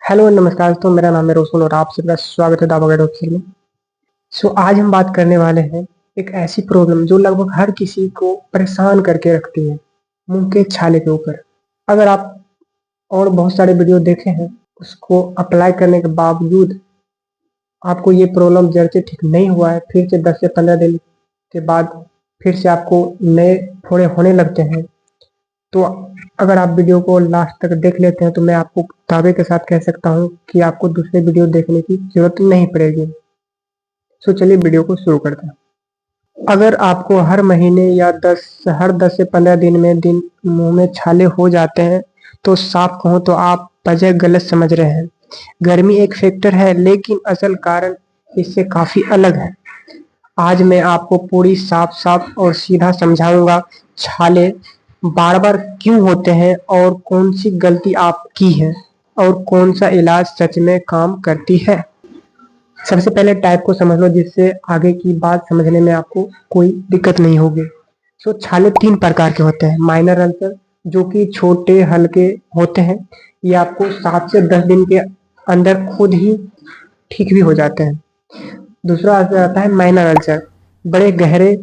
Hello नमस्कार दोस्तों, मेरा नाम है रोशन और आप सबका स्वागत है दावा डॉक्टर में। आज हम बात करने वाले हैं एक ऐसी प्रॉब्लम जो लगभग हर किसी को परेशान करके रखती है, मुंह के छाले के ऊपर। अगर आप और बहुत सारे वीडियो देखे हैं, उसको अप्लाई करने के बावजूद आपको ये प्रॉब्लम जड़ से ठीक नहीं हुआ है, फिर से 10 से 15 दिन के बाद फिर से आपको नए फोड़े होने लगते हैं, तो अगर आप वीडियो को लास्ट तक देख लेते हैं तो मैं आपको दावे के साथ कह सकता हूँ कि आपको दूसरे वीडियो देखने की जरूरत नहीं पड़ेगी। चलिए वीडियो को शुरू करते हैं। अगर आपको हर महीने या हर 10 से 15 दिन में मुंह में छाले हो जाते हैं, तो साफ कहूँ तो आप वजह गलत समझ रहे हैं। गर्मी एक फैक्टर है, लेकिन असल कारण इससे काफी अलग है। आज मैं आपको पूरी साफ साफ और सीधा समझाऊंगा छाले बार बार क्यों होते हैं और कौन सी गलती आप की है और कौन सा इलाज सच में काम करती है। सबसे पहले टाइप को समझ लो, जिससे आगे की बात समझने में आपको कोई दिक्कत नहीं होगी। छाले 3 प्रकार के होते हैं। माइनर अल्सर, जो कि छोटे हल्के होते हैं, ये आपको 7 से 10 दिन के अंदर खुद ही ठीक भी हो जाते हैं। दूसरा अल्सर आता है माइनर अल्सर, बड़े गहरे,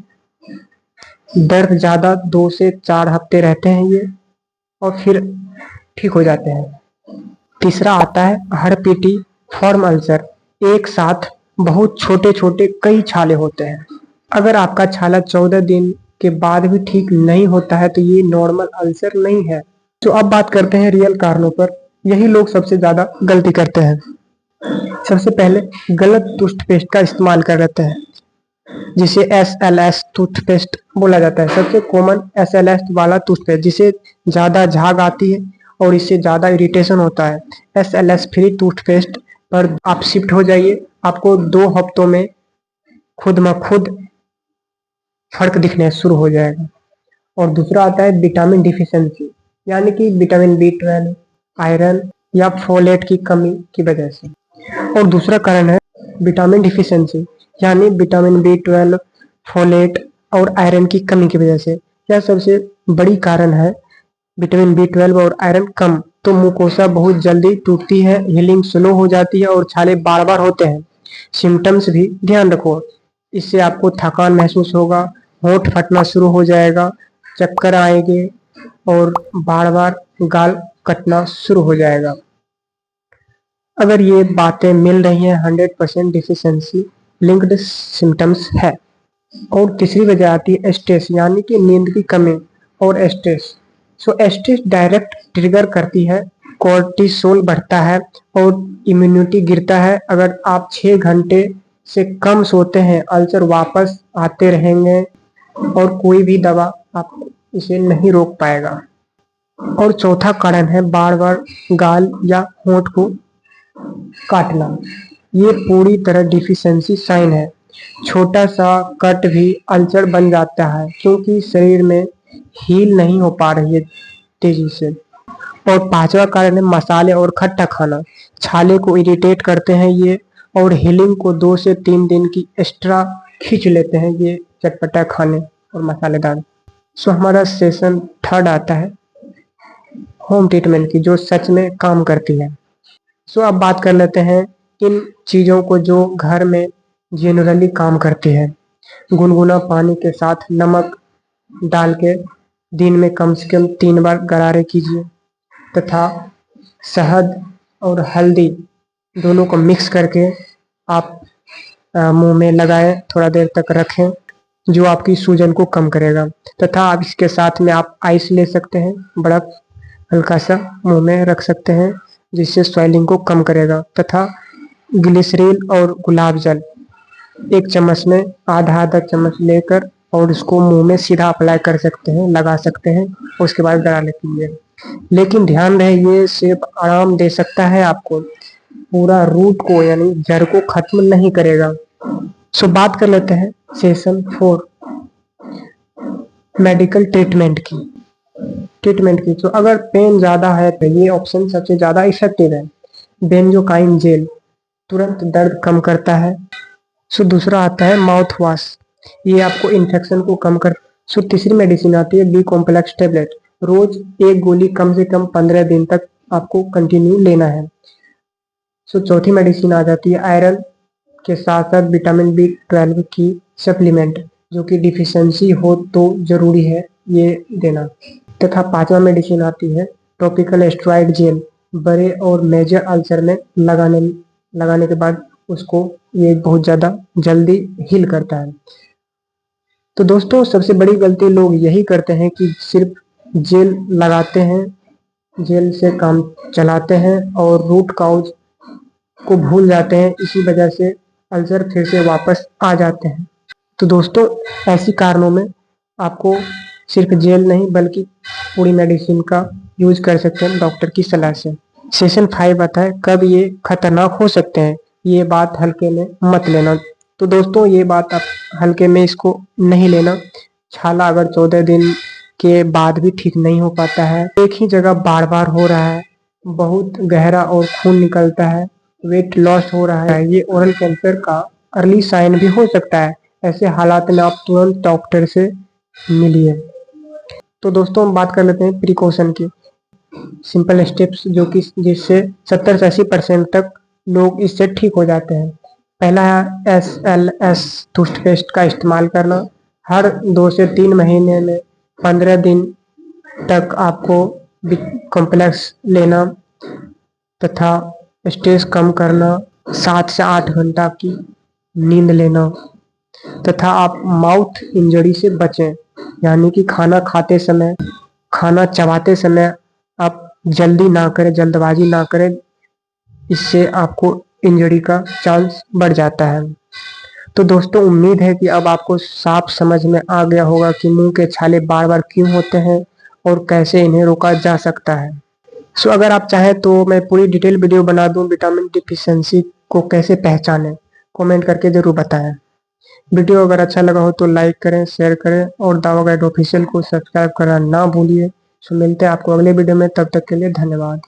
दर्द ज्यादा, 2 से 4 हफ्ते रहते हैं ये और फिर ठीक हो जाते हैं। तीसरा आता है हड़पीटी फॉर्म अल्सर, एक साथ बहुत छोटे छोटे कई छाले होते हैं। अगर आपका छाला 14 दिन के बाद भी ठीक नहीं होता है तो ये नॉर्मल अल्सर नहीं है। अब बात करते हैं रियल कारणों पर। यही लोग सबसे ज्यादा गलती करते हैं। सबसे पहले गलत टूथपेस्ट का इस्तेमाल कर लेते हैं, जिसे SLS टूथपेस्ट बोला जाता है। सबसे कॉमन SLS वाला टूथपेस्ट, जिसे ज़्यादा झाग आती है और इससे ज़्यादा इरिटेशन होता है। SLS फ्री टूथपेस्ट पर आप शिफ्ट हो जाइए, आपको 2 हफ्तों में खुद ब खुद फर्क दिखने शुरू हो जाएगा। और दूसरा आता है विटामिन डिफिशियंसी, यानी कि विटामिन B12, आयरन या फोलेट की कमी की वजह से। और दूसरा कारण है विटामिन डिफिशियंसी, यानी विटामिन B12, फोलेट और आयरन की कमी की वजह से। यह सबसे बड़ी कारण है। विटामिन B12 और आयरन कम तो मुकोसा बहुत जल्दी टूटती है, हीलिंग स्लो हो जाती है और छाले बार बार होते हैं। सिम्टम्स भी ध्यान रखो, इससे आपको थकान महसूस होगा, होंठ फटना शुरू हो जाएगा, चक्कर आएंगे और बार बार गाल कटना शुरू हो जाएगा। अगर ये बातें मिल रही हैं, 100% डिफिशियंसी लिंक्ड सिम्टम्स है। और तीसरी वजह आती है स्ट्रेस, यानी कि नींद की कमी और स्ट्रेस। स्ट्रेस डायरेक्ट ट्रिगर करती है, कोर्टिसोल बढ़ता है और इम्यूनिटी गिरता है। अगर आप 6 घंटे से कम सोते हैं, अल्सर वापस आते रहेंगे और कोई भी दवा आप इसे नहीं रोक पाएगा। और चौथा कारण है बार बार गाल या होंठ को काटना। ये पूरी तरह डिफिशियंसी साइन है। छोटा सा कट भी अल्सर बन जाता है, क्योंकि शरीर में हील नहीं हो पा रही है तेजी से। और पांचवा कारण है मसाले और खट्टा खाना। छाले को इरिटेट करते हैं ये, और हीलिंग को 2 से 3 दिन की एक्स्ट्रा खींच लेते हैं ये चटपटा खाने और मसालेदार। हमारा सेशन थर्ड आता है होम ट्रीटमेंट की, जो सच में काम करती है। अब बात कर लेते हैं इन चीज़ों को जो घर में जनरली काम करती है। गुनगुना पानी के साथ नमक डाल के दिन में कम से कम 3 बार गरारे कीजिए, तथा शहद और हल्दी दोनों को मिक्स करके आप मुंह में लगाएं, थोड़ा देर तक रखें, जो आपकी सूजन को कम करेगा। तथा आप इसके साथ में आप आइस ले सकते हैं, बर्फ हल्का सा मुंह में रख सकते हैं, जिससे स्वेलिंग को कम करेगा। तथा ग्लिसरीन और गुलाब जल 1 चम्मच में आधा चम्मच लेकर और इसको मुंह में सीधा अप्लाई कर सकते हैं, लगा सकते हैं, उसके बाद गरारे कीजिए। लेकिन ध्यान रहे, ये सिर्फ आराम दे सकता है आपको, पूरा रूट को यानी जड़ को खत्म नहीं करेगा। बात कर लेते हैं सेशन 4 मेडिकल ट्रीटमेंट की। अगर पेन ज़्यादा है तो ये ऑप्शन सबसे ज़्यादा इफेक्टिव है। बेंजोकाइन जेल तुरंत दर्द कम करता है। दूसरा आता है माउथ वॉश, ये आपको इन्फेक्शन को कम कर। तीसरी मेडिसिन आती है बी कॉम्प्लेक्स टेबलेट, रोज 1 गोली कम से कम 15 दिन तक आपको कंटिन्यू लेना है। सो चौथी मेडिसिन आ जाती है आयरन के साथ साथ विटामिन B12 की सप्लीमेंट, जो कि डिफिशियंसी हो तो जरूरी है ये देना। तथा पांचवा मेडिसिन आती है टॉपिकल स्टेरॉइड जेल, बड़े और मेजर अल्सर में लगाने के बाद उसको ये बहुत ज़्यादा जल्दी हील करता है। तो दोस्तों सबसे बड़ी गलती लोग यही करते हैं कि सिर्फ जेल लगाते हैं, जेल से काम चलाते हैं और रूट काउज को भूल जाते हैं। इसी वजह से अल्सर फिर से वापस आ जाते हैं। तो दोस्तों ऐसी कारणों में आपको सिर्फ जेल नहीं बल्कि पूरी मेडिसिन का यूज कर सकते हैं डॉक्टर की सलाह से। सेशन 5 आता है कब ये खतरनाक हो सकते हैं, ये बात हल्के में मत लेना। तो दोस्तों ये बात आप हल्के में इसको नहीं लेना। छाला अगर 14 दिन के बाद भी ठीक नहीं हो पाता है, एक ही जगह बार बार हो रहा है, बहुत गहरा और खून निकलता है, वेट लॉस हो रहा है, ये ओरल कैंसर का अर्ली साइन भी हो सकता है। ऐसे हालात में आप तुरंत डॉक्टर से मिलिए। तो दोस्तों हम बात कर लेते हैं प्रिकॉशन की, सिंपल स्टेप्स जो कि जिससे 70 से 80% तक लोग इससे ठीक हो जाते हैं। पहला है SLS टूथपेस्ट का इस्तेमाल करना। हर 2 से 3 महीने में 15 दिन तक आपको कॉम्प्लेक्स लेना तथा स्ट्रेस कम करना, 7 से 8 घंटा की नींद लेना तथा आप माउथ इंजरी से बचें, यानी कि खाना खाते समय, खाना चबाते समय आप जल्दी ना करें, जल्दबाजी ना करें, इससे आपको इंजरी का चांस बढ़ जाता है। तो दोस्तों उम्मीद है कि अब आपको साफ समझ में आ गया होगा कि मुंह के छाले बार बार क्यों होते हैं और कैसे इन्हें रोका जा सकता है। सो अगर आप चाहें तो मैं पूरी डिटेल वीडियो बना दूं विटामिन डिफिशियंसी को कैसे पहचानें, कमेंट करके जरूर बताएं। वीडियो अगर अच्छा लगा हो तो लाइक करें, शेयर करें और दावा गाइड ऑफिशियल को सब्सक्राइब करना ना भूलिए। सो मिलते हैं आपको अगले वीडियो में, तब तक के लिए धन्यवाद।